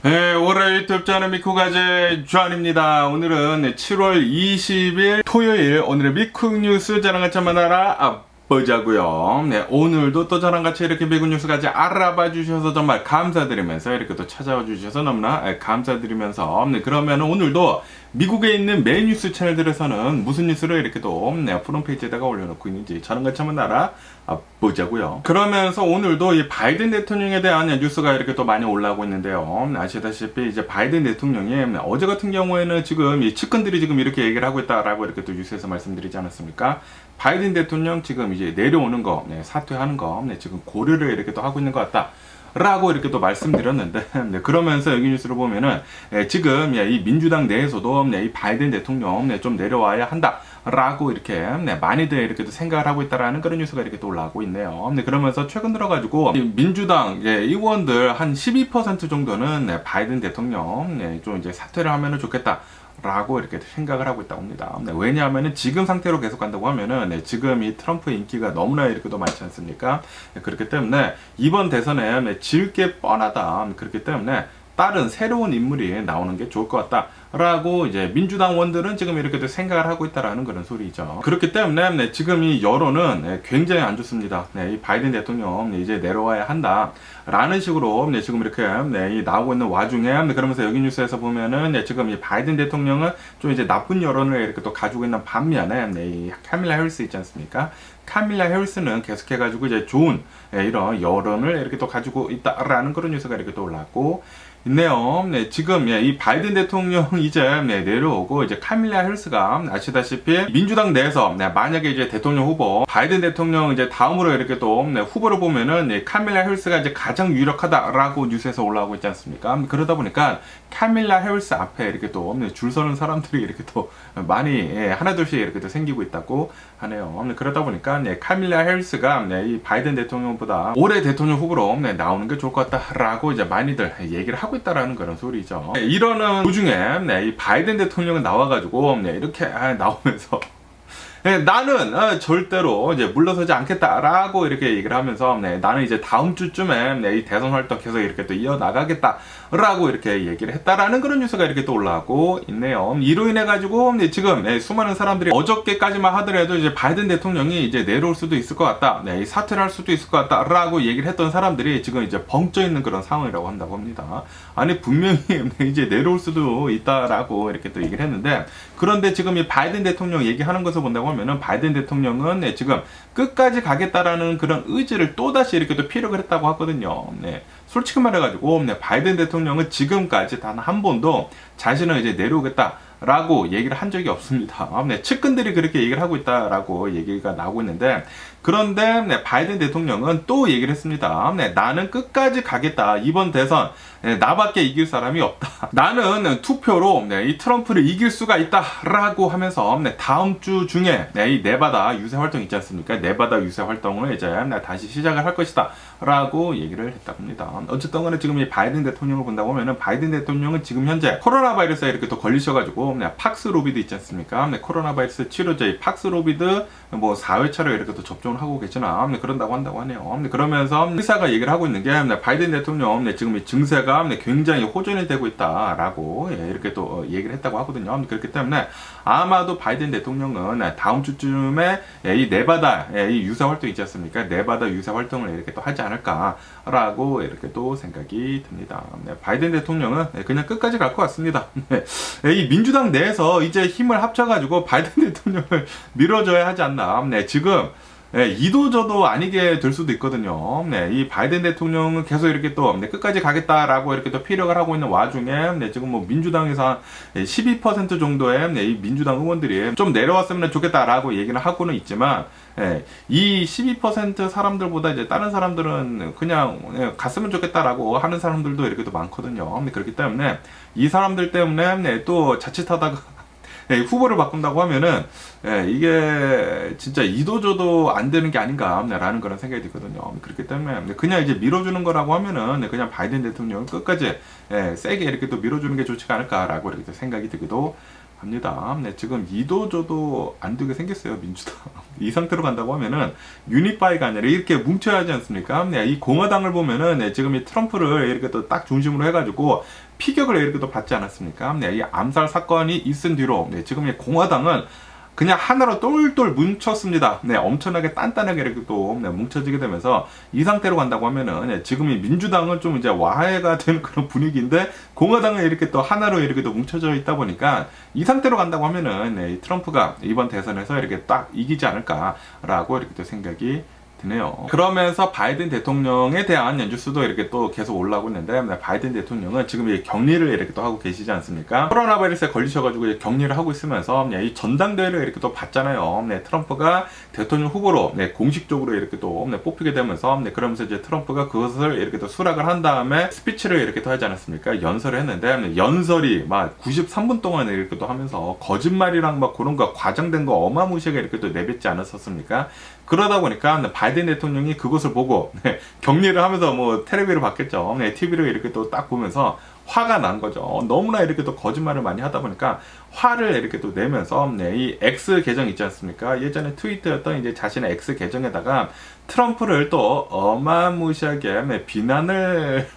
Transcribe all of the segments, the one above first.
네, 올해 유튜브 채널 미쿠가제 주한입니다. 오늘은 7월 20일 토요일 오늘의 미쿡 뉴스 저랑 같이 한번 알아보자고요. 네, 오늘도 또 저랑 같이 이렇게 미국 뉴스까지 알아봐 주셔서 정말 감사드리면서 이렇게 또 찾아와 주셔서 너무나 감사드리면서 그러면 오늘도 미국에 있는 메인 뉴스 채널들에서는 무슨 뉴스를 이렇게 또 프론페이지에다가 올려놓고 있는지 저랑 같이 한번 알아보자고요. 그러면서 오늘도 이 바이든 대통령에 대한 뉴스가 이렇게 또 많이 올라오고 있는데요. 아시다시피 이제 바이든 대통령이 어제 같은 경우에는 지금 이 측근들이 지금 이렇게 얘기를 하고 있다라고 이렇게 또 뉴스에서 말씀드리지 않았습니까? 바이든 대통령 지금 이제 내려오는 거, 사퇴하는 거, 지금 고려를 이렇게 또 하고 있는 것 같다. 라고 이렇게 또 말씀드렸는데 그러면서 여기 뉴스를 보면은 지금 이 민주당 내에서도 이 바이든 대통령 좀 내려와야 한다 라고 이렇게 많이들 이렇게 또 생각을 하고 있다라는 그런 뉴스가 이렇게 또 올라오고 있네요. 그러면서 최근 들어가지고 민주당 의원들 한 12% 정도는 바이든 대통령 좀 이제 사퇴를 하면은 좋겠다 라고 이렇게 생각을 하고 있다고 합니다. 왜냐하면은 지금 상태로 계속 간다고 하면은 지금 이 트럼프의 인기가 너무나 이렇게 도 많지 않습니까? 그렇기 때문에 이번 대선에 질 게 뻔하다. 그렇기 때문에 다른 새로운 인물이 나오는 게 좋을 것 같다. 라고 이제 민주당 원들은 지금 이렇게 생각을 하고 있다라는 그런 소리죠. 그렇기 때문에 지금 이 여론은 굉장히 안 좋습니다. 이 바이든 대통령 이제 내려와야 한다. 라는 식으로 지금 이렇게 나오고 있는 와중에 그러면서 여기 뉴스에서 보면은 지금 이 바이든 대통령은 좀 이제 나쁜 여론을 이렇게 또 가지고 있는 반면에 이 카밀라 해리스 있지 않습니까? 카밀라 해리스는 계속해가지고 이제 좋은 이런 여론을 이렇게 또 가지고 있다라는 그런 뉴스가 이렇게 또 올랐고 있네요. 지금 이 바이든 대통령 이제 내려오고 이제 카밀라 해리스가 아시다시피 민주당 내에서 만약에 이제 대통령 후보 바이든 대통령 이제 다음으로 이렇게 또 후보를 보면은 카밀라 해리스가 이제 가장 유력하다라고 뉴스에서 올라오고 있지 않습니까? 그러다 보니까 카밀라 해리스 앞에 이렇게 또 줄 서는 사람들이 이렇게 또 많이 하나둘씩 이렇게 또 생기고 있다고 하네요. 그러다 보니까 카밀라 해리스가 이 바이든 대통령보다 올해 대통령 후보로 나오는 게 좋을 것 같다라고 이제 많이들 얘기를 하고 있다라는 그런 소리죠. 이러는 도중에 이 바이든 대통령은 나와가지고 이렇게 나오면서 나는 절대로 이제 물러서지 않겠다라고 이렇게 얘기를 하면서 나는 이제 다음 주쯤에 이 대선 활동 계속 이렇게 또 이어나가겠다라고 이렇게 얘기를 했다라는 그런 뉴스가 이렇게 또 올라오고 있네요. 이로 인해 가지고 지금 수많은 사람들이 어저께까지만 하더라도 이제 바이든 대통령이 이제 내려올 수도 있을 것 같다, 이 사퇴를 할 수도 있을 것 같다라고 얘기를 했던 사람들이 지금 이제 벙쪄 있는 그런 상황이라고 한다고 합니다. 아니 분명히 이제 내려올 수도 있다라고 이렇게 또 얘기를 했는데 그런데 지금 이 바이든 대통령 얘기하는 것을 본다고 하면은 바이든 대통령은 지금 끝까지 가겠다라는 그런 의지를 또다시 이렇게 또 피력을 했다고 하거든요. 솔직히 말해가지고 바이든 대통령은 지금까지 단 한 번도 자신은 이제 내려오겠다 라고 얘기를 한 적이 없습니다. 측근들이 그렇게 얘기를 하고 있다라고 얘기가 나오고 있는데 그런데 바이든 대통령은 또 얘기를 했습니다. 나는 끝까지 가겠다. 이번 대선 나밖에 이길 사람이 없다. 나는 투표로 이 트럼프를 이길 수가 있다라고 하면서 다음 주 중에 이 네바다 유세 활동 있지 않습니까? 네바다 유세 활동을 이제 다시 시작을 할 것이다 라고 얘기를 했다고 합니다. 어쨌든 간에 지금 이 바이든 대통령을 본다고 하면은 바이든 대통령은 지금 현재 코로나 바이러스에 이렇게 또 걸리셔가지고 팍스로비드 있지 않습니까? 코로나 바이러스 치료제 이 팍스로비드 뭐 4회차를 이렇게 또 접종을 하고 계시나 그런다고 한다고 하네요. 그러면서 의사가 얘기를 하고 있는 게 바이든 대통령 지금 이 증세가 굉장히 호전이 되고 있다라고 이렇게 또 얘기를 했다고 하거든요. 그렇기 때문에 아마도 바이든 대통령은 다음 주쯤에 이 네바다 이 유세 활동 있지 않습니까? 네바다 유세 활동을 이렇게 또 하지 않을까라고 이렇게 또 생각이 듭니다. 바이든 대통령은 그냥 끝까지 갈 것 같습니다. 이 민주당 내에서 이제 힘을 합쳐가지고 바이든 대통령을 밀어줘야 하지 않나. 지금 이도저도 아니게 될 수도 있거든요. 이 바이든 대통령은 계속 이렇게 또 끝까지 가겠다라고 이렇게 또 피력을 하고 있는 와중에 지금 뭐 민주당에서 12% 정도의 이 민주당 의원들이 좀 내려왔으면 좋겠다라고 얘기를 하고는 있지만 이 12% 사람들보다 이제 다른 사람들은 그냥 갔으면 좋겠다라고 하는 사람들도 이렇게 또 많거든요. 그렇기 때문에 이 사람들 때문에 또 자칫하다가 후보를 바꾼다고 하면은 이게 진짜 이도저도 안 되는 게 아닌가라는 그런 생각이 들거든요. 그렇기 때문에 그냥 이제 밀어주는 거라고 하면은 그냥 바이든 대통령을 끝까지 세게 이렇게 또 밀어주는 게 좋지 않을까라고 이렇게 생각이 들기도 합니다. 네, 지금 이도 저도 안 되게 생겼어요, 민주당. 이 상태로 간다고 하면은 유니파이가 아니라 이렇게 뭉쳐야 하지 않습니까? 네, 이 공화당을 보면은 네, 지금 이 트럼프를 이렇게 또 딱 중심으로 해가지고 피격을 이렇게 또 받지 않았습니까? 네, 이 암살 사건이 있은 뒤로 네, 지금 이 공화당은 그냥 하나로 똘똘 뭉쳤습니다. 네, 엄청나게 단단하게 이렇게 또 네, 뭉쳐지게 되면서 이 상태로 간다고 하면은 네, 지금 이 민주당은 좀 이제 와해가 되는 그런 분위기인데 공화당은 이렇게 또 하나로 이렇게 또 뭉쳐져 있다 보니까 이 상태로 간다고 하면은 네, 이 트럼프가 이번 대선에서 이렇게 딱 이기지 않을까라고 이렇게 또 생각이 드네요. 그러면서 바이든 대통령에 대한 뉴스도 이렇게 또 계속 올라오고 있는데 바이든 대통령은 지금 격리를 이렇게 또 하고 계시지 않습니까? 코로나 바이러스에 걸리셔가지고 격리를 하고 있으면서 이 전당대회를 이렇게 또 받잖아요. 트럼프가 대통령 후보로 공식적으로 이렇게 또 뽑히게 되면서 그러면서 이제 트럼프가 그것을 이렇게 또 수락을 한 다음에 스피치를 이렇게 또 하지 않았습니까? 연설을 했는데 연설이 막 93분 동안 이렇게 또 하면서 거짓말이랑 막 그런 거 과장된 거 어마무시하게 이렇게 또 내뱉지 않았었습니까? 그러다 보니까 바이든 대통령이 그것을 보고 격리를 하면서 뭐 텔레비를 봤겠죠. TV를 이렇게 또 딱 보면서 화가 난 거죠. 너무나 이렇게 또 거짓말을 많이 하다 보니까 화를 이렇게 또 내면서 이 X 계정 있지 않습니까? 예전에 트위터였던 이제 자신의 X 계정에다가 트럼프를 또 어마무시하게 비난을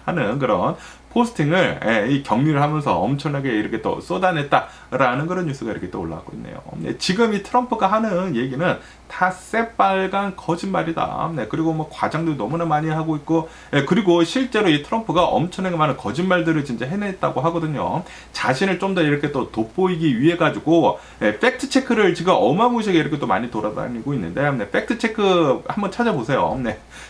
하는 그런 포스팅을 이 격리를 하면서 엄청나게 이렇게 또 쏟아냈다라는 그런 뉴스가 이렇게 또 올라오고 있네요. 지금 이 트럼프가 하는 얘기는 다 새빨간 거짓말이다. 그리고 뭐 과장도 너무나 많이 하고 있고, 그리고 실제로 이 트럼프가 엄청나게 많은 거짓말들을 진짜 해냈다고 하거든요. 자신을 좀 더 이렇게 또 돋보이기 위해 가지고 팩트 체크를 지금 어마무시하게 이렇게 또 많이 돌아다니고 있는데 팩트 체크 한번 찾아보세요.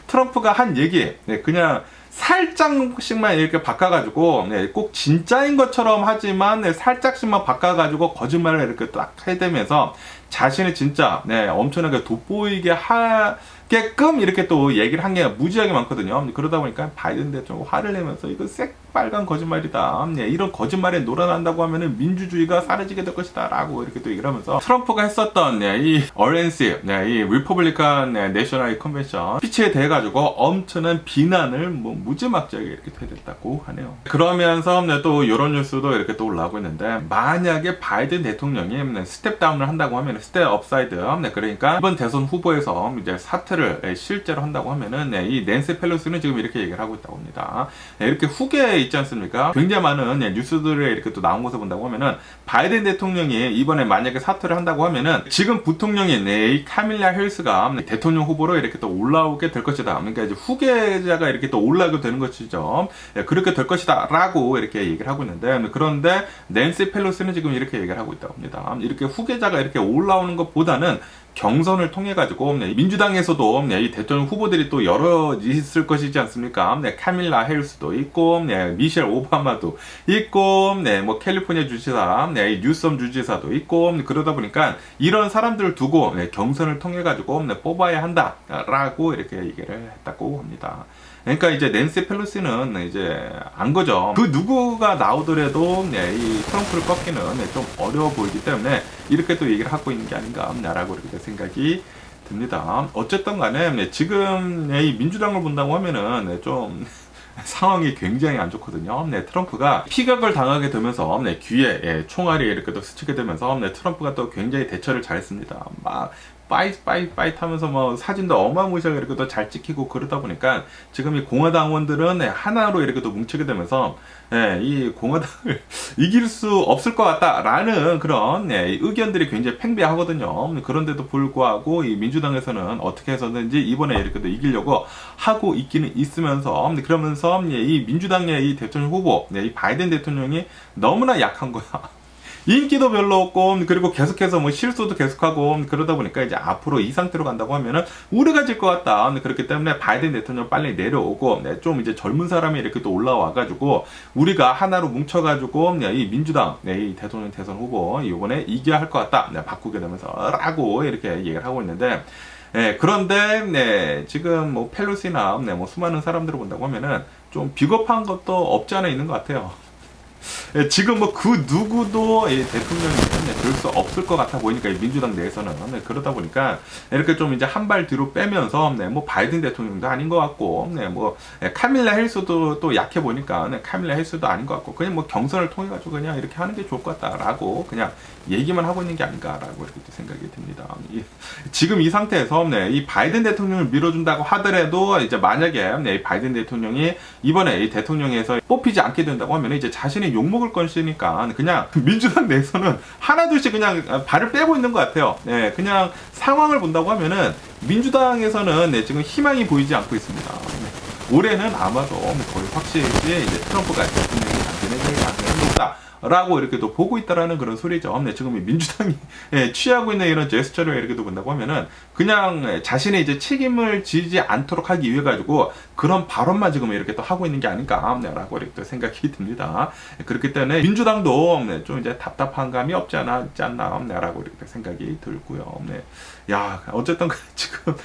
트럼프가 한 얘기 그냥 살짝씩만 이렇게 바꿔가지고 꼭 진짜인 것처럼 하지만 살짝씩만 바꿔가지고 거짓말을 이렇게 딱 해대면서 자신이 진짜 엄청나게 돋보이게 하게끔 이렇게 또 얘기를 한 게 무지하게 많거든요. 그러다 보니까 바이든 대통령 화를 내면서 이거 새빨간 거짓말이다. 이런 거짓말에 놀아난다고 하면은 민주주의가 사라지게 될 것이다. 라고 이렇게 또 얘기를 하면서 트럼프가 했었던 이 RNC, 이 리퍼블리칸 내셔널 컨벤션 스피치에 대해 가지고 엄청난 비난을 뭐 무지막지하게 이렇게 해댔다고 하네요. 그러면서 또 이런 뉴스도 이렇게 또 올라오고 있는데 만약에 바이든 대통령이 스텝 다운을 한다고 하면 스텝 업사이드 그러니까 이번 대선 후보에서 이제 사퇴를 실제로 한다고 하면은 이 낸시 펠로시는 지금 이렇게 얘기를 하고 있다고 합니다. 이렇게 후계 있지 않습니까? 굉장히 많은 뉴스들에 이렇게 또 나온 것을 본다고 하면은 바이든 대통령이 이번에 만약에 사퇴를 한다고 하면은 지금 부통령인 이 카밀라 해리스가 대통령 후보로 이렇게 또 올라오게 될 것이다. 그러니까 이제 후계자가 이렇게 또 올라오게 되는 것이죠. 그렇게 될 것이다 라고 이렇게 얘기를 하고 있는데 그런데 낸시 펠로시는 지금 이렇게 얘기를 하고 있다고 합니다. 이렇게 후계자가 이렇게 올라오는 것보다는 경선을 통해 가지고 민주당에서도 이 대통령 후보들이 또 여러 있을 것이지 않습니까? 카밀라 해리스도 있고 미셸 오바마도 있고 뭐 캘리포니아 주지사 뉴섬 주지사도 있고 그러다 보니까 이런 사람들을 두고 경선을 통해 가지고 뽑아야 한다라고 이렇게 얘기를 했다고 합니다. 그러니까 이제 낸시 펠로시는 이제 안 거죠. 그 누구가 나오더라도 이 트럼프를 꺾기는 좀 어려워 보이기 때문에 이렇게 또 얘기를 하고 있는 게 아닌가라고 이렇게 생각이 듭니다. 어쨌든 간에 지금 이 민주당을 본다고 하면은 좀 상황이 굉장히 안 좋거든요. 트럼프가 피격을 당하게 되면서 귀에 총알이 이렇게 또 스치게 되면서 트럼프가 또 굉장히 대처를 잘했습니다. 막 빠이 하면서 뭐 사진도 어마무시하게 이렇게 또 잘 찍히고 그러다 보니까 지금 이 공화당원들은 하나로 이렇게 또 뭉치게 되면서 이 공화당을 이길 수 없을 것 같다라는 그런 의견들이 굉장히 팽배하거든요. 그런데도 불구하고 이 민주당에서는 어떻게 해서든지 이번에 이렇게 또 이기려고 하고 있기는 있으면서 그러면서 이 민주당의 이 대통령 후보 이 바이든 대통령이 너무나 약한 거야. 인기도 별로 없고 그리고 계속해서 뭐 실수도 계속하고 그러다 보니까 이제 앞으로 이 상태로 간다고 하면은 우리가 질 것 같다. 그렇기 때문에 바이든 대통령 빨리 내려오고 좀 이제 젊은 사람이 이렇게 또 올라와 가지고 우리가 하나로 뭉쳐 가지고 이 민주당 이 대통령 대선 후보 이번에 이겨야 할 것 같다. 바꾸게 되면서라고 이렇게 얘기를 하고 있는데 그런데 지금 뭐 펠로시나 뭐 수많은 사람들을 본다고 하면은 좀 비겁한 것도 없지 않아 있는 것 같아요. 예, 지금 뭐 그 누구도 대통령이 될 수 없을 것 같아 보이니까 민주당 내에서는 그러다 보니까 이렇게 좀 이제 한 발 뒤로 빼면서 뭐 바이든 대통령도 아닌 것 같고 뭐 카밀라 해리스도 또 약해 보니까 카밀라 해리스도 아닌 것 같고 그냥 뭐 경선을 통해 가지고 그냥 이렇게 하는 게 좋을 것 같다라고 그냥 얘기만 하고 있는 게 아닌가라고 이렇게 생각이 듭니다. 지금 이 상태에서 이 바이든 대통령을 밀어준다고 하더라도 이제 만약에 이 바이든 대통령이 이번에 이 대통령에서 뽑히지 않게 된다고 하면 이제 자신이 욕먹을 것이니까 그냥 민주당 내에서는 하나둘씩 그냥 발을 빼고 있는 것 같아요. 네, 그냥 상황을 본다고 하면은 민주당에서는 지금 희망이 보이지 않고 있습니다. 올해는 아마도 거의 확실히 이제 트럼프가 대통령이 당선될 가능성이 높다. 라고 이렇게 또 보고 있다라는 그런 소리죠. 지금 민주당이 취하고 있는 이런 제스처를 이렇게 또 본다고 하면은 그냥 자신의 이제 책임을 지지 않도록 하기 위해 가지고 그런 발언만 지금 이렇게 또 하고 있는 게 아닌가라고 이렇게 또 생각이 듭니다. 그렇기 때문에 민주당도 좀 이제 답답한 감이 없지 않나라고 이렇게 생각이 들고요. 야, 어쨌든 지금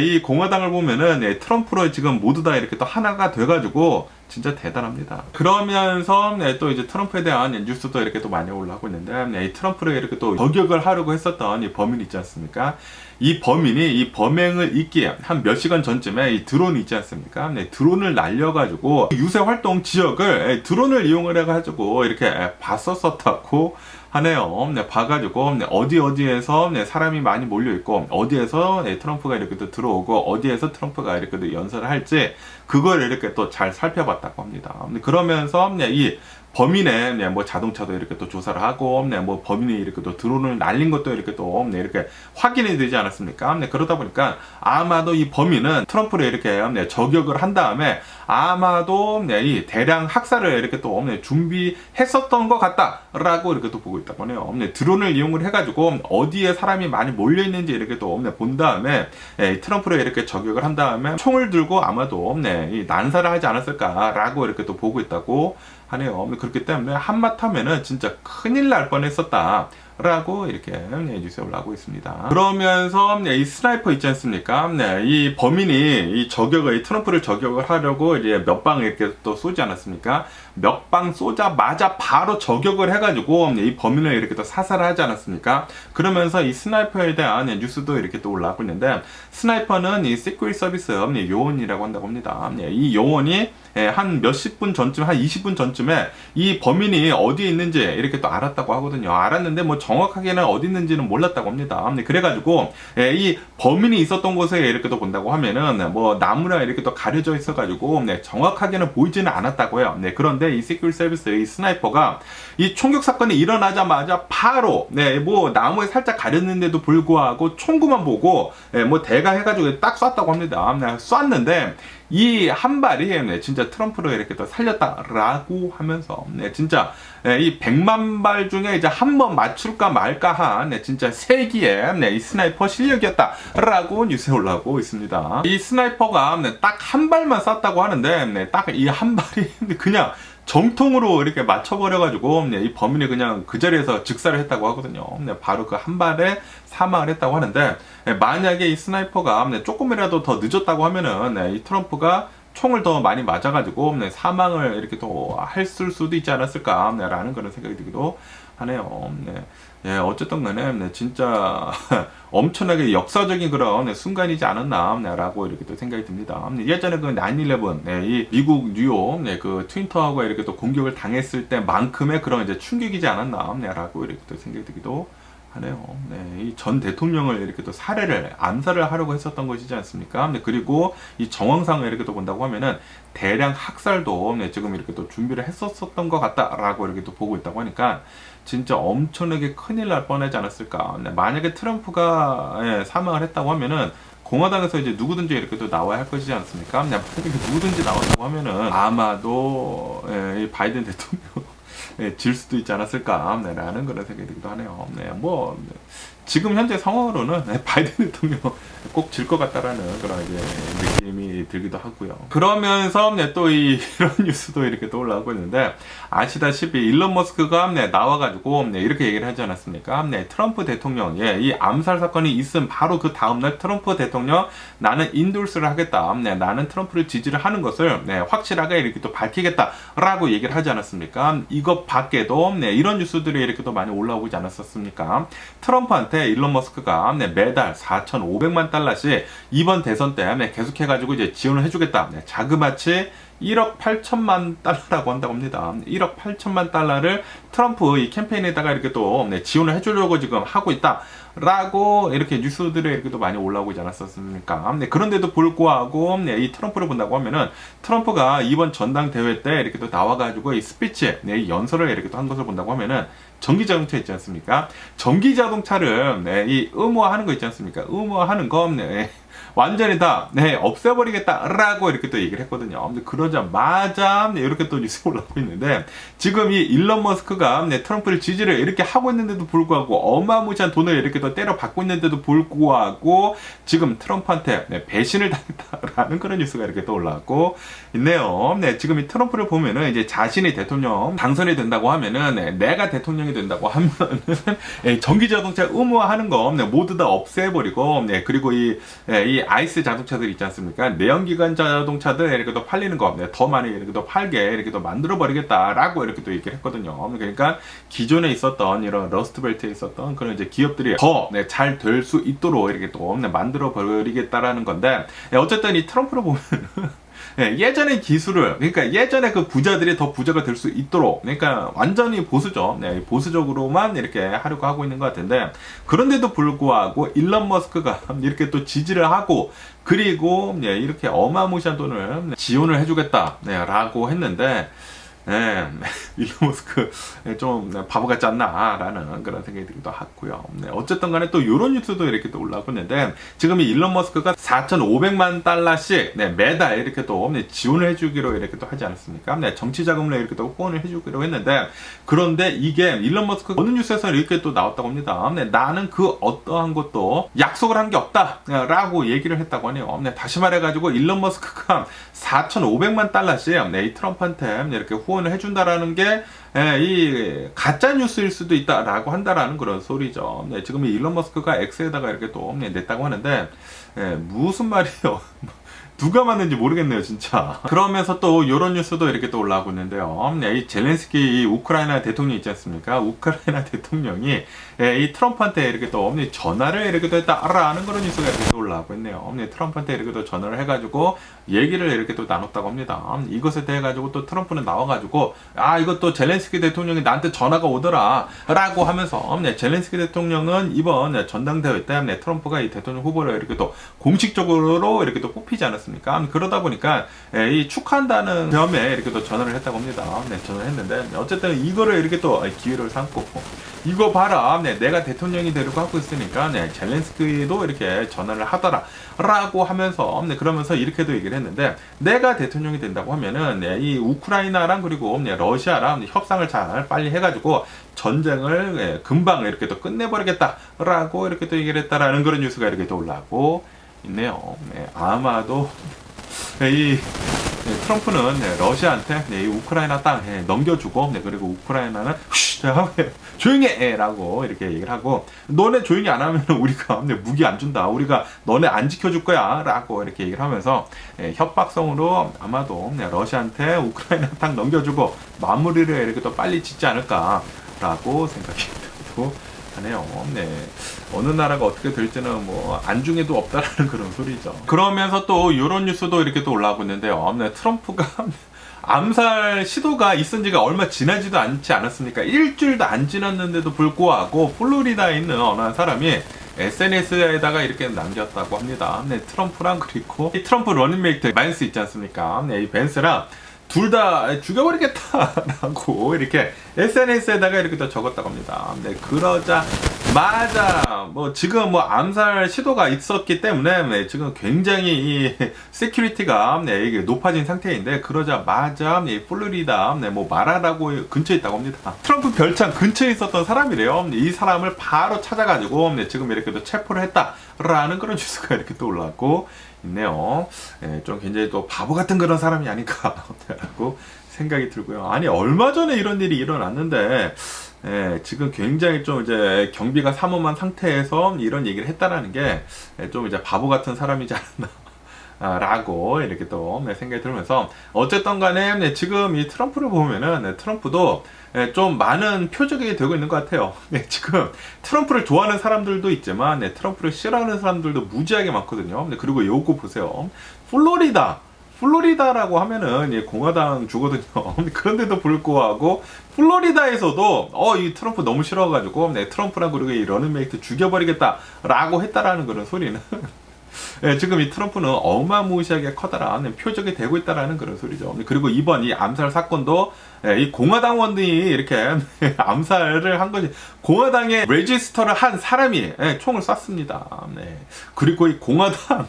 이 공화당을 보면은 트럼프로 지금 모두 다 이렇게 또 하나가 돼가지고 진짜 대단합니다. 그러면서 또 이제 트럼프에 대한 뉴스도 이렇게 또 많이 올라오고 있는데 이 트럼프를 이렇게 또 저격을 하려고 했었던 이 범인 있지 않습니까? 이 범인이 이 범행을 있기에 한 몇 시간 전쯤에 이 드론이 있지 않습니까? 드론을 날려가지고 유세 활동 지역을 드론을 이용을 해가지고 이렇게 봤었었다고 하네요. 봐가지고 어디에서 사람이 많이 몰려있고 어디에서 트럼프가 이렇게 또 들어오고 어디에서 트럼프가 이렇게 또 연설을 할지 그걸 이렇게 또 잘 살펴봤다고 합니다. 그러면서 이 범인의 뭐 자동차도 이렇게 또 조사를 하고 뭐 범인이 이렇게 또 드론을 날린 것도 이렇게 또 이렇게 확인이 되지 않았습니까? 그러다 보니까 아마도 이 범인은 트럼프를 이렇게 저격을 한 다음에 아마도 이 대량 학살을 이렇게 또 준비했었던 것 같다라고 이렇게 또 보고 있다고 하네요. 드론을 이용을 해가지고 어디에 사람이 많이 몰려 있는지 이렇게 또 본 다음에 트럼프를 이렇게 저격을 한 다음에 총을 들고 아마도 이 난사를 하지 않았을까라고 이렇게 또 보고 있다고 하네요. 그렇기 때문에 한마타면은 진짜 큰일 날 뻔했었다. 라고 이렇게 뉴스에 올라오고 있습니다. 그러면서 이 스나이퍼 있지 않습니까? 이 범인이 이 저격을 트럼프를 저격을 하려고 이제 몇 방 이렇게 또 쏘지 않았습니까? 몇 방 쏘자마자 바로 저격을 해가지고 이 범인을 이렇게 또 사살을 하지 않았습니까? 그러면서 이 스나이퍼에 대한 뉴스도 이렇게 또 올라오고 있는데 스나이퍼는 이 시크릿 서비스 요원이라고 한다고 합니다. 이 요원이 한 몇십 분 전쯤, 한 20분 전쯤에 이 범인이 어디에 있는지 이렇게 또 알았다고 하거든요. 알았는데 뭐 정확하게는 어디 있는지는 몰랐다고 합니다. 그래가지고 이 범인이 있었던 곳에 이렇게 또 본다고 하면은 뭐 나무랑 이렇게 또 가려져 있어가지고 정확하게는 보이지는 않았다고 해요. 그런데 이 시큐리티 서비스 이 스나이퍼가 이 총격 사건이 일어나자마자 바로 뭐 나무에 살짝 가렸는데도 불구하고 총구만 보고 뭐 대가 해가지고 딱 쐈다고 합니다. 쐈는데 이 한 발이 진짜 트럼프를 이렇게 또 살렸다라고 하면서 진짜 이 100만 발 중에 이제 한 번 맞출까 말까 한 진짜 세기의 이 스나이퍼 실력이었다라고 뉴스에 올라오고 있습니다. 이 스나이퍼가 딱 한 발만 쐈다고 하는데 딱 이 한 발이 그냥 정통으로 이렇게 맞춰버려가지고 이 범인이 그냥 그 자리에서 즉사를 했다고 하거든요. 바로 그 한 발에 사망을 했다고 하는데 만약에 이 스나이퍼가 조금이라도 더 늦었다고 하면은 이 트럼프가 총을 더 많이 맞아가지고 사망을 이렇게 또 했을 수도 있지 않았을까라는 그런 생각이 들기도 하네요. 어쨌든 간에 진짜 엄청나게 역사적인 그런 순간이지 않았나라고 이렇게 또 생각이 듭니다. 예전에 그 9/11 이 미국 뉴욕 그 트윈타워가 이렇게 또 공격을 당했을 때만큼의 그런 이제 충격이지 않았나라고 이렇게 또 생각이 들기도 하네요. 이 전 대통령을 이렇게 또 암살을 하려고 했었던 것이지 않습니까? 그리고 이 정황상을 이렇게 또 본다고 하면은 대량 학살도 지금 이렇게 또 준비를 했었던 것 같다라고 이렇게 또 보고 있다고 하니까 진짜 엄청나게 큰일 날 뻔하지 않았을까. 만약에 트럼프가 사망을 했다고 하면은 공화당에서 이제 누구든지 이렇게 또 나와야 할 것이지 않습니까? 누구든지 나왔다고 하면은 아마도 이 바이든 대통령 질 수도 있지 않았을까 라는 그런 생각이 들기도 하네요. 뭐 지금 현재 상황으로는 바이든 대통령 꼭 질 것 같다라는 그런 이제 느낌이 들기도 하고요. 그러면서 또 이런 뉴스도 이렇게 또 올라오고 있는데, 아시다시피 일론 머스크가 나와가지고 이렇게 얘기를 하지 않았습니까? 트럼프 대통령, 이 암살 사건이 있은 바로 그 다음날 트럼프 대통령, 나는 인돌스를 하겠다, 나는 트럼프를 지지를 하는 것을 확실하게 이렇게 또 밝히겠다라고 얘기를 하지 않았습니까? 이것 밖에도 이런 뉴스들이 이렇게 또 많이 올라오고 있지 않았었습니까? 트럼프한테 일론 머스크가 매달 4,500만 달러씩 이번 대선 때 계속해가지고 이제 지원을 해주겠다, 자그마치 1억 8천만 달러라고 한다고 합니다. 1억 8천만 달러를 트럼프 이 캠페인에다가 이렇게 또 지원을 해주려고 지금 하고 있다 라고 이렇게 뉴스들이 이렇게 또 많이 올라오고 있지 않았었습니까? 그런데도 불구하고 이 트럼프를 본다고 하면은, 트럼프가 이번 전당대회 때 이렇게 또 나와가지고 이 스피치, 이 연설을 이렇게 또 한 것을 본다고 하면은, 전기자동차 있지 않습니까? 전기자동차를 이 의무화하는 거 있지 않습니까? 의무화하는 거 완전히 다 없애버리겠다라고 이렇게 또 얘기를 했거든요. 근데 그러자마자 이렇게 또 뉴스가 올라오고 있는데, 지금 이 일론 머스크가 트럼프를 지지를 이렇게 하고 있는데도 불구하고, 어마무시한 돈을 이렇게 또 때려 받고 있는데도 불구하고 지금 트럼프한테 배신을 당했다라는 그런 뉴스가 이렇게 또 올라오고 있네요. 지금 이 트럼프를 보면은, 이제 자신이 대통령 당선이 된다고 하면은, 내가 대통령이 된다고 하면은 전기자동차 의무화하는 거 모두 다 없애버리고, 그리고 이 아이스 자동차들 있지 않습니까? 내연기관 자동차들 이렇게 또 팔리는 거 더 많이 이렇게 또 팔게 이렇게 또 만들어 버리겠다라고 이렇게 또 얘기를 했거든요. 그러니까 기존에 있었던 이런 러스트벨트에 있었던 그런 이제 기업들이 더 잘 될 수 있도록 이렇게 또 만들어 버리겠다라는 건데, 어쨌든 이 트럼프를 보면 예전의 기술을, 그러니까 예전에 그 부자들이 더 부자가 될 수 있도록, 그러니까 완전히 보수죠. 보수적으로만 이렇게 하려고 하고 있는 것 같은데, 그런데도 불구하고 일론 머스크가 이렇게 또 지지를 하고, 그리고 이렇게 어마무시한 돈을 지원을 해주겠다라고 했는데, 일론 머스크 좀 바보 같지 않나라는 그런 생각이 들기도 하고요. 어쨌든 간에 또 이런 뉴스도 이렇게 또 올라오고 있는데, 지금 이 일론 머스크가 4,500만 달러씩 매달 이렇게 또 지원을 해주기로 이렇게 또 하지 않았습니까? 정치 자금을 이렇게 또 후원을 해주기로 했는데, 그런데 이게 일론 머스크 어느 뉴스에서 이렇게 또 나왔다고 합니다. 나는 그 어떠한 것도 약속을 한 게 없다라고 얘기를 했다고 하네요. 다시 말해가지고 일론 머스크가 4,500만 달러씩 이 트럼프한테 이렇게 후원을 해준다라는 게 이 가짜 뉴스일 수도 있다라고 한다라는 그런 소리죠. 지금 이 일론 머스크가 X에다가 이렇게 또 냈다고 하는데, 무슨 말이에요? 누가 맞는지 모르겠네요, 진짜. 그러면서 또 이런 뉴스도 이렇게 또 올라오고 있는데요. 이 젤렌스키 우크라이나 대통령 있지 않습니까? 우크라이나 대통령이 이 트럼프한테 이렇게 또 전화를 이렇게 또 했다라는 그런 뉴스가 이렇게 또 올라오고 있네요. 트럼프한테 이렇게 또 전화를 해가지고 얘기를 이렇게 또 나눴다고 합니다. 이것에 대해 가지고 또 트럼프는 나와가지고, 이것도 젤렌스키 대통령이 나한테 전화가 오더라 라고 하면서, 젤렌스키 대통령은 이번 전당대회 때 트럼프가 이 대통령 후보를 이렇게 또 공식적으로 이렇게 또 뽑히지 않았습니까? 그러다 보니까 이 축하한다는 겸에 이렇게 또 전화를 했다고 합니다. 전화를 했는데, 어쨌든 이거를 이렇게 또 기회를 삼고, 이거 봐라, 내가 대통령이 되려고 하고 있으니까 젤렌스키도 이렇게 전화를 하더라 라고 하면서, 그러면서 이렇게도 얘기를 했는데, 내가 대통령이 된다고 하면은 이 우크라이나랑 그리고 러시아랑 협상을 잘 빨리 해가지고 전쟁을 금방 이렇게 또 끝내버리겠다라고 이렇게 또 얘기를 했다라는 그런 뉴스가 이렇게 또 올라오고 있네요. 아마도 이 트럼프는 러시아한테 이 우크라이나 땅 넘겨주고, 그리고 우크라이나는 조용히 해 라고 이렇게 얘기를 하고, 너네 조용히 안 하면 우리가 무기 안 준다, 우리가 너네 안 지켜줄 거야 라고 이렇게 얘기를 하면서 협박성으로 아마도 러시아한테 우크라이나 땅 넘겨주고 마무리를 이렇게 또 빨리 짓지 않을까 라고 생각이 들고 하네요. 어느 나라가 어떻게 될지는 뭐 안중에도 없다라는 그런 소리죠. 그러면서 또 이런 뉴스도 이렇게 또 올라오고 있는데요. 트럼프가 암살 시도가 있은 지가 얼마 지나지도 않지 않았습니까? 일주일도 안 지났는데도 불구하고 플로리다에 있는 어느 한 사람이 SNS에다가 이렇게 남겼다고 합니다. 트럼프랑 그리고 이 트럼프 러닝메이트 벤스 있지 않습니까? 이 벤스랑 둘 다 죽여버리겠다라고 이렇게 SNS에다가 이렇게 또 적었다고 합니다. 그러자 맞아. 뭐 지금 뭐 암살 시도가 있었기 때문에 지금 굉장히 이 세큐리티가 이게 높아진 상태인데 그러자마자 플로리다 뭐 마라라고 근처에 있다고 합니다. 트럼프 별장 근처에 있었던 사람이래요. 이 사람을 바로 찾아가지고 지금 이렇게 또 체포를 했다라는 그런 뉴스가 이렇게 또 올라왔고 있네요. 좀 굉장히 또 바보 같은 그런 사람이 아닌가라고 생각이 들고요. 아니 얼마 전에 이런 일이 일어났는데 지금 굉장히 좀 이제 경비가 삼엄한 상태에서 이런 얘기를 했다라는 게 좀 이제 바보 같은 사람이지 않나. 라고 이렇게 또 생각이 들면서 어쨌든 간에 지금 이 트럼프를 보면은 트럼프도 좀 많은 표적이 되고 있는 것 같아요. 지금 트럼프를 좋아하는 사람들도 있지만 트럼프를 싫어하는 사람들도 무지하게 많거든요. 그리고 요거 보세요. 플로리다라고 하면은 공화당 주거든요. 그런데도 불구하고 플로리다에서도 이 트럼프 너무 싫어가지고 트럼프랑 그리고 이 러닝메이트 죽여버리겠다라고 했다라는 그런 소리는 지금 이 트럼프는 어마무시하게 커다란 표적이 되고 있다라는 그런 소리죠. 그리고 이번 이 암살 사건도 이 공화당원들이 이렇게 암살을 한 것이 공화당에 레지스터를 한 사람이 총을 쐈습니다. 그리고 이 공화당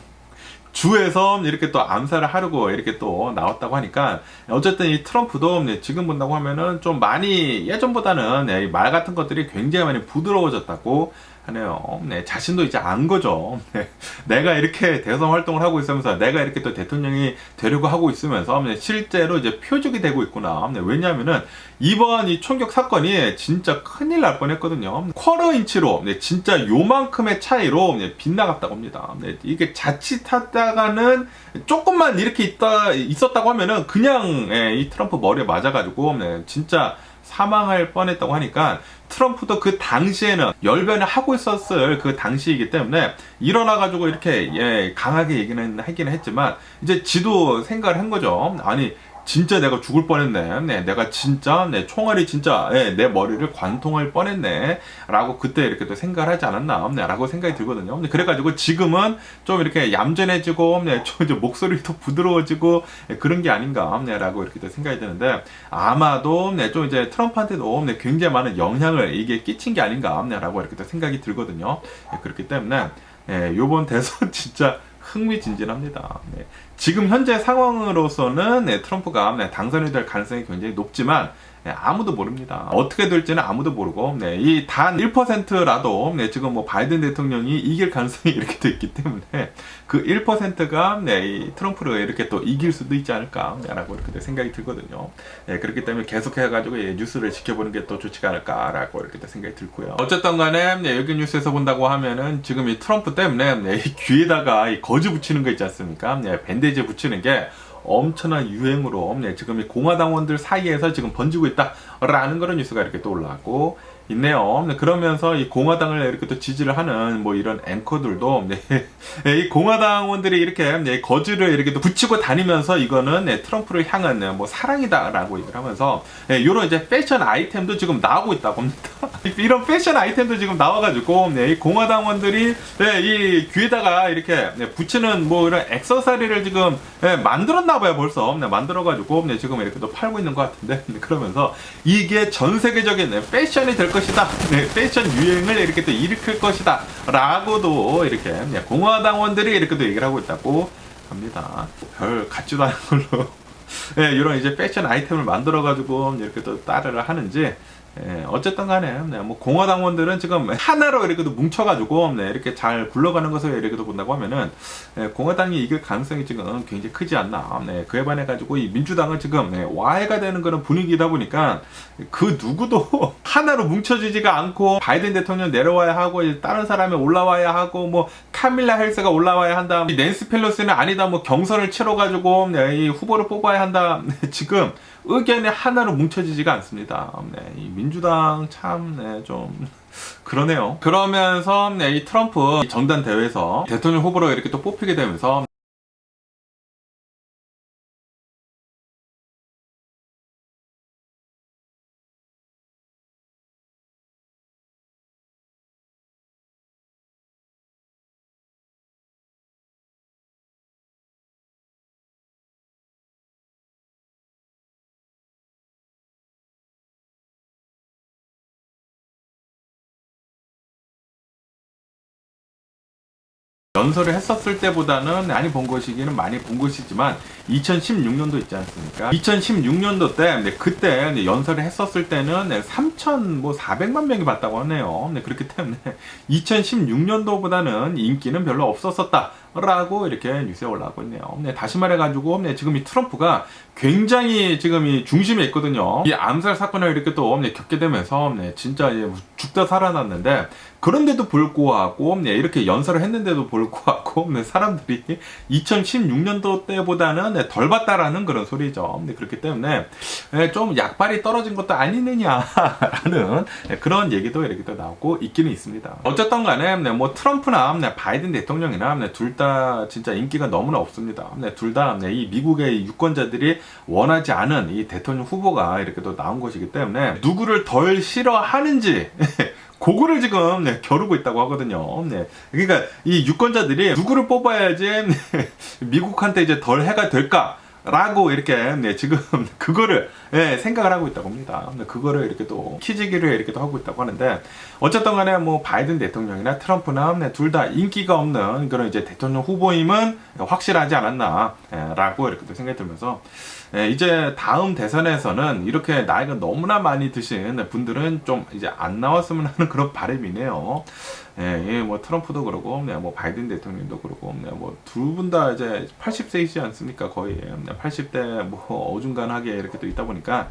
주에서 이렇게 또 암살을 하려고 이렇게 또 나왔다고 하니까 어쨌든 이 트럼프도 지금 본다고 하면은 좀 많이 예전보다는 말 같은 것들이 굉장히 많이 부드러워졌다고 하네요. 자신도 이제 안 거죠. 내가 이렇게 대선 활동을 하고 있으면서 내가 이렇게 또 대통령이 되려고 하고 있으면서 실제로 이제 표적이 되고 있구나. 왜냐하면은 이번 이 총격 사건이 진짜 큰일 날 뻔했거든요. 쿼터 인치로 진짜 요만큼의 차이로 빗나갔다고 합니다. 이게 자칫하다가는 조금만 이렇게 있었다고 하면은 그냥 이 트럼프 머리에 맞아가지고 진짜 사망할 뻔했다고 하니까 트럼프도 그 당시에는 열변을 하고 있었을 그 당시이기 때문에 일어나가지고 이렇게 강하게 얘기는 하기는 했지만 이제 지도 생각을 한 거죠. 아니 진짜 내가 죽을 뻔했네. 내가 진짜 총알이 진짜 내 머리를 관통할 뻔했네. 라고 그때 이렇게 또 생각을 하지 않았나. 라고 생각이 들거든요. 그래가지고 지금은 좀 이렇게 얌전해지고 좀 이제 목소리도 부드러워지고 그런 게 아닌가. 라고 이렇게 또 생각이 드는데 아마도 좀 이제 트럼프한테도 굉장히 많은 영향을 이게 끼친 게 아닌가. 라고 이렇게 또 생각이 들거든요. 그렇기 때문에 요번 대선 진짜 흥미진진합니다. 지금 현재 상황으로서는 트럼프가 당선이 될 가능성이 굉장히 높지만 아무도 모릅니다. 어떻게 될지는 아무도 모르고 이 단 1%라도 지금 뭐 바이든 대통령이 이길 가능성이 이렇게 돼 있기 때문에 그 1%가 이 트럼프를 이렇게 또 이길 수도 있지 않을까라고 이렇게 생각이 들거든요. 그렇기 때문에 계속해가지고 뉴스를 지켜보는 게 또 좋지 않을까라고 이렇게 생각이 들고요. 어쨌든 간에 여기 뉴스에서 본다고 하면은 지금 이 트럼프 때문에 이 귀에다가 이 거즈 붙이는 거 있지 않습니까? 밴데지 붙이는 게 엄청난 유행으로 지금 이 공화당원들 사이에서 지금 번지고 있다라는 그런 뉴스가 이렇게 또 올라왔고 있네요. 그러면서 이 공화당을 이렇게 또 지지를 하는 뭐 이런 앵커들도 이 공화당원들이 이렇게 거즈를 이렇게 또 붙이고 다니면서 이거는 트럼프를 향한 뭐 사랑이다라고 얘기를 하면서 이런 이제 패션 아이템도 지금 나오고 있다고 합니다. 이런 패션 아이템도 지금 나와가지고 이 공화당원들이 이 귀에다가 이렇게 붙이는 뭐 이런 액세서리를 지금 만들었나봐요. 벌써 만들어가지고 지금 이렇게 또 팔고 있는 것 같은데 그러면서 이게 전 세계적인 패션이 될 것이다. 패션 유행을 이렇게 또 일으킬 것이다. 라고도 이렇게 공화당원들이 이렇게 또 얘기를 하고 있다고 합니다. 별 같지도 않은 걸로 이런 이제 패션 아이템을 만들어가지고 이렇게 또 따르를 하는지 어쨌든 간에 뭐 공화당원들은 지금 하나로 이렇게 뭉쳐가지고 이렇게 잘 굴러가는 것을 이렇게 본다고 하면은 공화당이 이길 가능성이 지금 굉장히 크지 않나. 그에 반해 가지고 이 민주당은 지금 와해가 되는 그런 분위기다 보니까 그 누구도 하나로 뭉쳐지지가 않고 바이든 대통령 내려와야 하고 다른 사람이 올라와야 하고 뭐 카밀라 헬스가 올라와야 한다. 낸시 펠로시는 아니다. 뭐 경선을 치러가지고 이 후보를 뽑아야 한다. 지금 의견이 하나로 뭉쳐지지가 않습니다. 이 민주당 참 좀 그러네요. 그러면서 이 트럼프 정당 대회에서 대통령 후보로 이렇게 또 뽑히게 되면서 연설을 했었을 때보다는 많이 본 것이기는 많이 본 것이지만 2016년도 있지 않습니까? 2016년도 때 그때 연설을 했었을 때는 3,400만 명이 봤다고 하네요. 그렇기 때문에 2016년도보다는 인기는 별로 없었었다 라고 이렇게 뉴스에 올라오고 있네요. 다시 말해가지고 지금 이 트럼프가 굉장히 지금 이 중심에 있거든요. 이 암살 사건을 이렇게 또 겪게 되면서 진짜 죽다 살아났는데, 그런데도 불구하고 이렇게 연설을 했는데도 불구하고 사람들이 2016년도 때보다는 덜 봤다라는 그런 소리죠. 그렇기 때문에 좀 약발이 떨어진 것도 아니느냐라는 그런 얘기도 이렇게 또 나오고 있기는 있습니다. 어쨌든 간에 뭐 트럼프나 바이든 대통령이나 둘 다 진짜 인기가 너무나 없습니다. 둘 다 이 미국의 유권자들이 원하지 않은 이 대통령 후보가 이렇게 또 나온 것이기 때문에 누구를 덜 싫어하는지 그거를 지금 겨루고 있다고 하거든요. 그러니까 이 유권자들이 누구를 뽑아야지 미국한테 이제 덜 해가 될까? 라고 이렇게 지금 그거를 생각을 하고 있다고 합니다. 그거를 이렇게 또 키지기를 이렇게 또 하고 있다고 하는데, 어쨌든 간에 뭐 바이든 대통령이나 트럼프나 둘 다 인기가 없는 그런 이제 대통령 후보임은 확실하지 않았나 라고 이렇게 또 생각이 들면서, 이제 다음 대선에서는 이렇게 나이가 너무나 많이 드신 분들은 좀 이제 안 나왔으면 하는 그런 바람이네요. 뭐 트럼프도 그러고, 뭐 바이든 대통령도 그러고, 뭐 두 분 다 이제 80세이지 않습니까? 거의 80대 뭐 어중간하게 이렇게 또 있다 보니까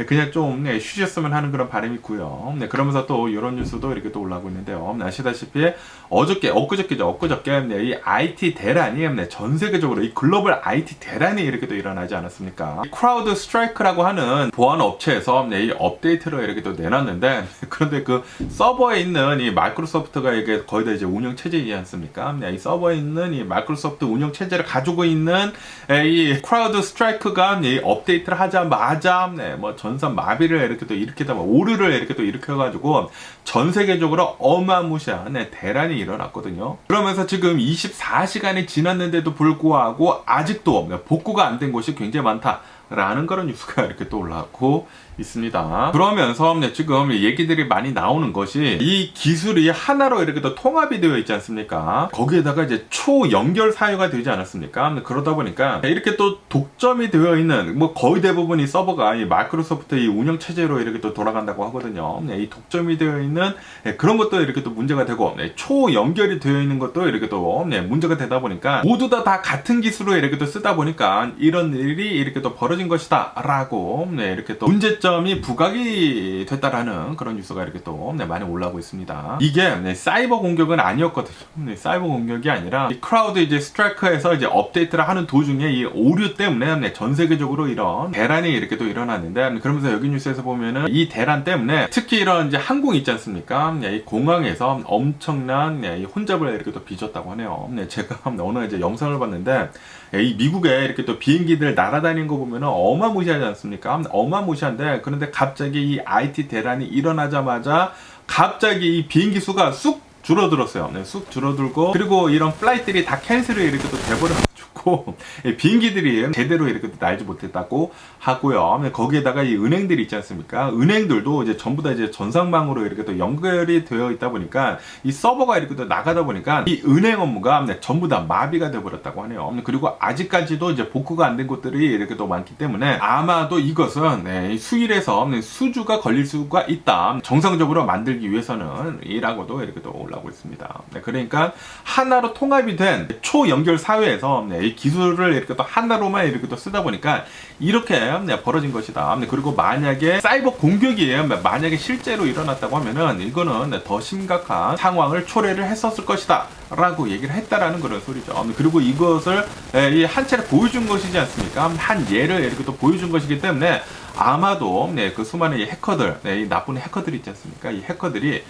그냥 좀 쉬셨으면 하는 그런 바람이 있고요. 그러면서 또 이런 뉴스도 이렇게 또 올라오고 있는데요. 아시다시피 엊그저께 이 IT 대란이 전 세계적으로 이 글로벌 IT 대란이 이렇게 또 일어나지 않았습니까? 크라우드 스트라이크라고 하는 보안 업체에서 이 업데이트를 이렇게 또 내놨는데, 그런데 그 서버에 있는 이 마이크로소프트가 이게 거의 다 이제 운영 체제이지 않습니까? 이 서버에 있는 이 마이크로소프트 운영 체제를 가지고 있는 이 크라우드 스트라이크가 이 업데이트를 하자마자 뭐 전선 마비를 이렇게 또 일으키다, 오류를 이렇게 또 일으켜가지고 전 세계적으로 어마무시한 대란이 일어났거든요. 그러면서 지금 24시간이 지났는데도 불구하고 아직도 복구가 안 된 곳이 굉장히 많다라는 그런 뉴스가 이렇게 또 올라오고 있습니다. 그러면서 지금 얘기들이 많이 나오는 것이, 이 기술이 하나로 이렇게 또 통합이 되어 있지 않습니까? 거기에다가 이제 초연결 사유가 되지 않았습니까? 그러다 보니까 이렇게 또 독점이 되어 있는, 뭐 거의 대부분이 서버가 이 마이크로소프트 이 운영 체제로 이렇게 또 돌아간다고 하거든요. 이 독점이 되어 있는 그런 것도 이렇게 또 문제가 되고, 초연결이 되어 있는 것도 이렇게 또 문제가 되다 보니까 모두 다 같은 기술을 이렇게 또 쓰다 보니까 이런 일이 이렇게 또 벌어진 것이다라고 이렇게 또 문제점이 부각이 됐다라는 그런 뉴스가 이렇게 또 많이 올라오고 있습니다. 이게 사이버 공격은 아니었거든요. 사이버 공격이 아니라 이 크라우드 이제 스트라이크에서 이제 업데이트를 하는 도중에 이 오류 때문에 전 세계적으로 이런 대란이 이렇게 또 일어났는데, 그러면서 여기 뉴스에서 보면은 이 대란 때문에 특히 이런 이제 항공 있지 않습니까? 이 공항에서 엄청난 이 혼잡을 이렇게 또 빚었다고 하네요. 제가 어느 이제 영상을 봤는데, 이 미국에 이렇게 또 비행기들 날아다니는 거 보면은 어마무시하지 않습니까? 어마무시한데, 그런데 갑자기 이 IT 대란이 일어나자마자 갑자기 이 비행기 수가 쑥 줄어들었어요. 쑥 줄어들고, 그리고 이런 플라이트들이 다 캔슬이 이렇게 또 돼버렸고, 비행기들이 제대로 이렇게 날지 못했다고 하고요. 거기에다가 이 은행들이 있지 않습니까? 은행들도 이제 전부 다 이제 전상망으로 이렇게 또 연결이 되어 있다 보니까 이 서버가 이렇게 또 나가다 보니까 이 은행 업무가 전부 다 마비가 되어버렸다고 하네요. 그리고 아직까지도 이제 복구가 안 된 곳들이 이렇게 또 많기 때문에 아마도 이것은 수일에서 수주가 걸릴 수가 있다. 정상적으로 만들기 위해서는 이라고도 이렇게 또 올라오고 있습니다. 그러니까 하나로 통합이 된 초연결 사회에서 이 기술을 이렇게 또 하나로만 이렇게 또 쓰다 보니까 이렇게 벌어진 것이다. 그리고 만약에 사이버 공격이 만약에 실제로 일어났다고 하면은 이거는 더 심각한 상황을 초래를 했었을 것이다 라고 얘기를 했다라는 그런 소리죠. 그리고 이것을 이 한 차례 보여준 것이지 않습니까? 한 예를 이렇게 또 보여준 것이기 때문에 아마도 그 수많은 이 해커들, 이 나쁜 해커들이 있지 않습니까? 이 해커들이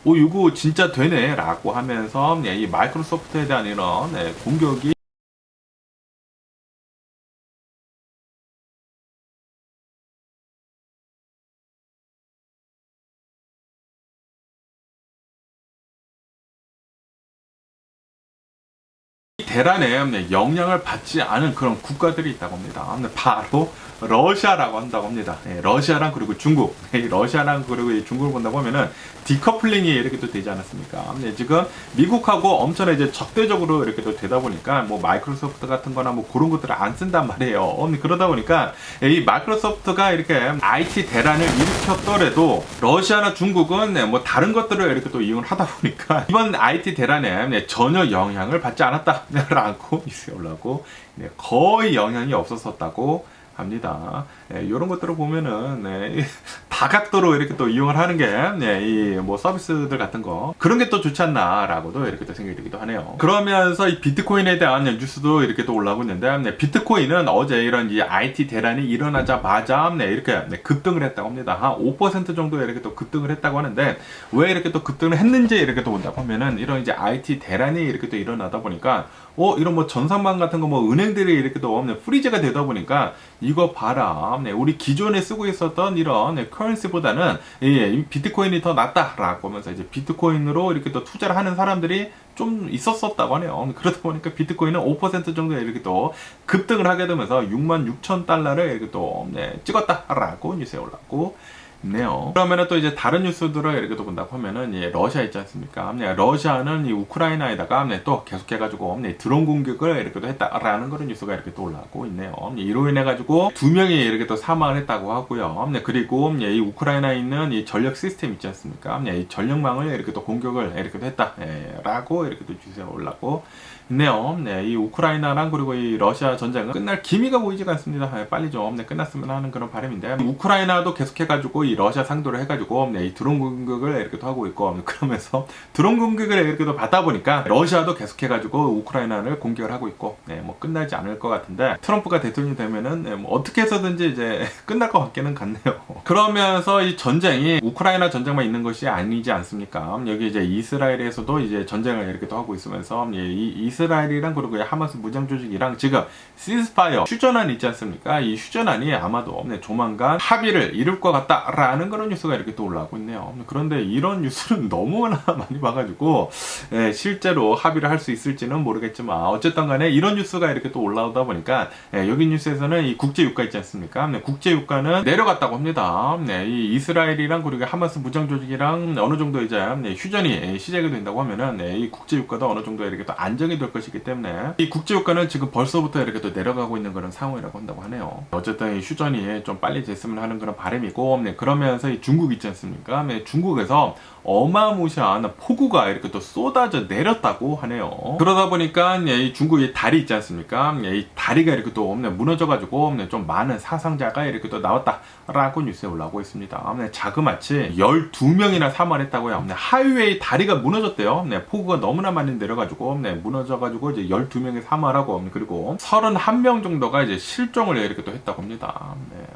이거 진짜 되네 라고 하면서 이 마이크로소프트에 대한 이런 공격이 대란에 영향을 받지 않은 그런 국가들이 있다고 합니다. 바로 러시아라고 한다고 합니다. 러시아랑 그리고 중국, 러시아랑 그리고 이 중국을 본다고 하면은 디커플링이 이렇게 또 되지 않았습니까? 지금 미국하고 엄청나 이제 적대적으로 이렇게 또 되다 보니까 뭐 마이크로소프트 같은 거나 뭐 그런 것들을 안 쓴단 말이에요. 그러다 보니까 이 마이크로소프트가 이렇게 IT 대란을 일으켰더라도 러시아나 중국은 뭐 다른 것들을 이렇게 또 이용을 하다 보니까 이번 IT 대란에 전혀 영향을 받지 않았다라고 올라고 거의 영향이 없었었다고 합니다. 이런 것들을 보면은 다각도로 이렇게 또 이용을 하는 게 이 뭐 서비스들 같은 거 그런 게 또 좋지 않나라고도 이렇게 또 생각이 들기도 하네요. 그러면서 이 비트코인에 대한 뉴스도 이렇게 또 올라오고 있는데 비트코인은 어제 이런 이 IT 대란이 일어나자마자 이렇게 급등을 했다고 합니다. 한 5% 정도 이렇게 또 급등을 했다고 하는데 왜 이렇게 또 급등을 했는지 이렇게 또 본다고 하면은 이런 이제 IT 대란이 이렇게 또 일어나다 보니까 이런 뭐 전산망 같은 거 뭐 은행들이 이렇게 또 프리즈가 되다 보니까 이거 봐라. 우리 기존에 쓰고 있었던 이런 커런시보다는 이 비트코인이 더 낫다라고 하면서 이제 비트코인으로 이렇게 또 투자를 하는 사람들이 좀 있었었다고 하네요. 그러다 보니까 비트코인은 5% 정도 이렇게 또 급등을 하게 되면서 66,000달러를 이렇게 또 찍었다라고 뉴스에 올랐고 네요. 그러면은 또 이제 다른 뉴스들을 이렇게 또 본다고 하면은 러시아 있지 않습니까? 러시아는 이 우크라이나에다가 또 계속해가지고 드론 공격을 이렇게 또 했다라는 그런 뉴스가 이렇게 또 올라오고 있네요. 이로 인해 가지고 2명이 이렇게 또 사망을 했다고 하고요. 그리고 이 우크라이나에 있는 이 전력 시스템 있지 않습니까? 이 전력망을 이렇게 또 공격을 이렇게 또 했다라고 이렇게 또 뉴스가 올라오고 있네요. 이 우크라이나랑 그리고 이 러시아 전쟁은 끝날 기미가 보이지가 않습니다. 빨리 좀 끝났으면 하는 그런 바람인데 우크라이나도 계속해가지고 이 러시아 상도를 해가지고 이 드론 공격을 이렇게 또 하고 있고 그러면서 드론 공격을 이렇게 또 받다 보니까 러시아도 계속해가지고 우크라이나를 공격을 하고 있고 뭐 끝나지 않을 것 같은데 트럼프가 대통령이 되면은 뭐 어떻게 해서든지 이제 끝날 것 같기는 같네요. 그러면서 이 전쟁이 우크라이나 전쟁만 있는 것이 아니지 않습니까? 여기 이제 이스라엘에서도 이제 전쟁을 이렇게 또 하고 있으면서 이스라엘이랑 그리고 하마스 무장 조직이랑 지금 시스파이어 휴전안 있지 않습니까? 이 휴전안이 아마도 조만간 합의를 이룰 것 같다라는 그런 뉴스가 이렇게 또 올라오고 있네요. 그런데 이런 뉴스는 너무나 많이 봐가지고 실제로 합의를 할 수 있을지는 모르겠지만 어쨌든 간에 이런 뉴스가 이렇게 또 올라오다 보니까 여기 뉴스에서는 이 국제유가 있지 않습니까? 국제유가는 내려갔다고 합니다. 이 이스라엘이랑 그리고 하마스 무장 조직이랑 어느 정도 이제 휴전이 시작이 된다고 하면은 이 국제유가도 어느 정도 이렇게 또 안정이 될 것이기 때문에 이 국제유가는 지금 벌써부터 이렇게 또 내려가고 있는 그런 상황이라고 한다고 하네요. 어쨌든 이 휴전이 좀 빨리 됐으면 하는 그런 바람이고 그러면서 이 중국 있지 않습니까? 중국에서 어마무시한 폭우가 이렇게 또 쏟아져 내렸다고 하네요. 그러다 보니까 이 중국의 다리 있지 않습니까? 이 다리가 이렇게 또 무너져가지고 좀 많은 사상자가 이렇게 또 나왔다라고 뉴스에 올라오고 있습니다. 자그마치 12명이나 사망했다고요. 하이웨이 다리가 무너졌대요. 폭우가 너무나 많이 내려가지고 무너져가지고 이제 12명이 사망하고 그리고 31명 정도가 이제 실종을 이렇게 또 했다고 합니다.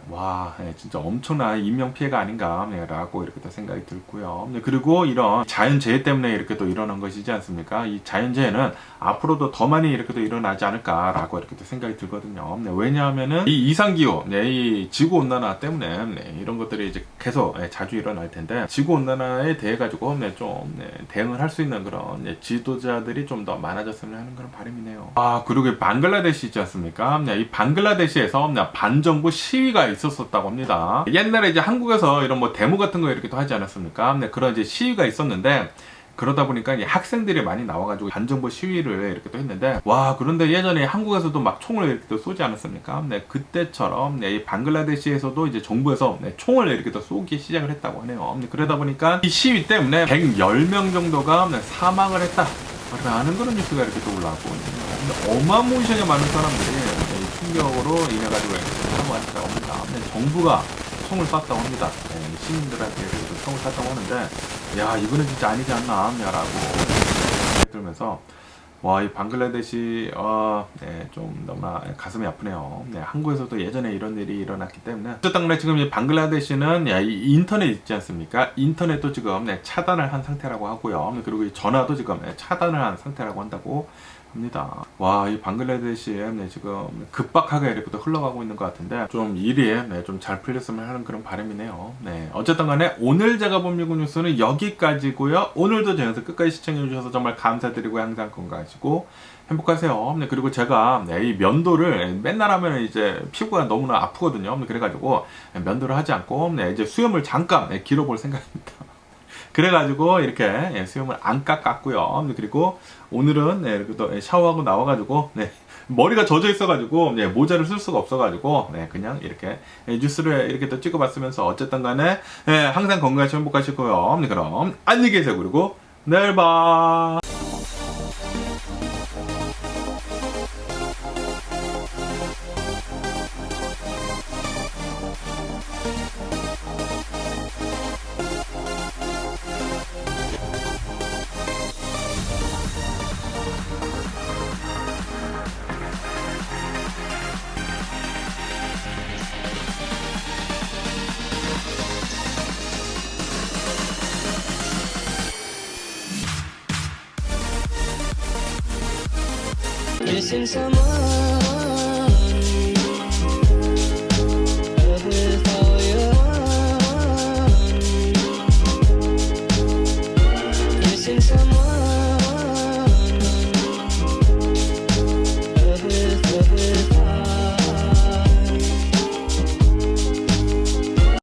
와, 진짜 엄청난 인명피해가 아닌가라고 이렇게 또 생각이 들고요. 그리고 이런 자연재해 때문에 이렇게 또 일어난 것이지 않습니까? 이 자연재해는 앞으로도 더 많이 이렇게 또 일어나지 않을까라고 이렇게 또 생각이 들거든요. 왜냐하면은 이 이상기후, 이 지구온난화 때문에 이런 것들이 이제 계속 자주 일어날 텐데 지구온난화에 대해 가지고 좀 대응을 할 수 있는 그런 지도자들이 좀 더 많아졌으면 하는 그런 바람이네요. 그리고 방글라데시 있지 않습니까? 이 방글라데시에서 반정부 시위가 있었다고 합니다. 옛날에 이제 한국에서 이런 뭐 데모 같은 거 이렇게 또 하지 않았습니까? 그런 이제 시위가 있었는데 그러다 보니까 이제 학생들이 많이 나와가지고 반정부 시위를 이렇게 또 했는데 그런데 예전에 한국에서도 막 총을 이렇게 또 쏘지 않았습니까? 그때처럼 이 방글라데시에서도 이제 정부에서 총을 이렇게 또 쏘기 시작을 했다고 하네요. 그러다 보니까 이 시위 때문에 110명 정도가 사망을 했다라는 그런 뉴스가 이렇게 또 올라오고 있네요. 어마무시하게 많은 사람들이 충격으로 인해 가지고 사망했다고 합니다. 정부가 총을 쐈다고 합니다. 시민들한테 총을 쐈다고 하는데 야 이거는 진짜 아니지 않나 라고 들면서 이 방글라데시 좀 너무나 가슴이 아프네요. 한국에서도 예전에 이런 일이 일어났기 때문에 어쨌든 간에 지금 이 방글라데시는 이 인터넷 있지 않습니까? 인터넷도 지금 차단을 한 상태라고 하고요. 그리고 이 전화도 지금 차단을 한 상태라고 한다고 합니다. 와, 이 방글라데시에 지금 급박하게 이렇게 흘러가고 있는 것 같은데 좀 일이 좀 잘 풀렸으면 하는 그런 바람이네요. 어쨌든 간에 오늘 제가 본 미국 뉴스는 여기까지고요. 오늘도 제 영상 끝까지 시청해 주셔서 정말 감사드리고 항상 건강하시고 행복하세요. 그리고 제가 이 면도를 맨날 하면 이제 피부가 너무나 아프거든요. 그래가지고 면도를 하지 않고 이제 수염을 잠깐 길어볼 생각입니다. 그래가지고 이렇게 수염을 안 깎았고요. 그리고 오늘은 이렇게 또 샤워하고 나와가지고 머리가 젖어 있어가지고 모자를 쓸 수가 없어가지고 그냥 이렇게 뉴스를 이렇게 또 찍어봤으면서 어쨌든 간에 항상 건강하시고 행복하시고요. 그럼 안녕히 계세요. 그리고 내일 봐. Missing someone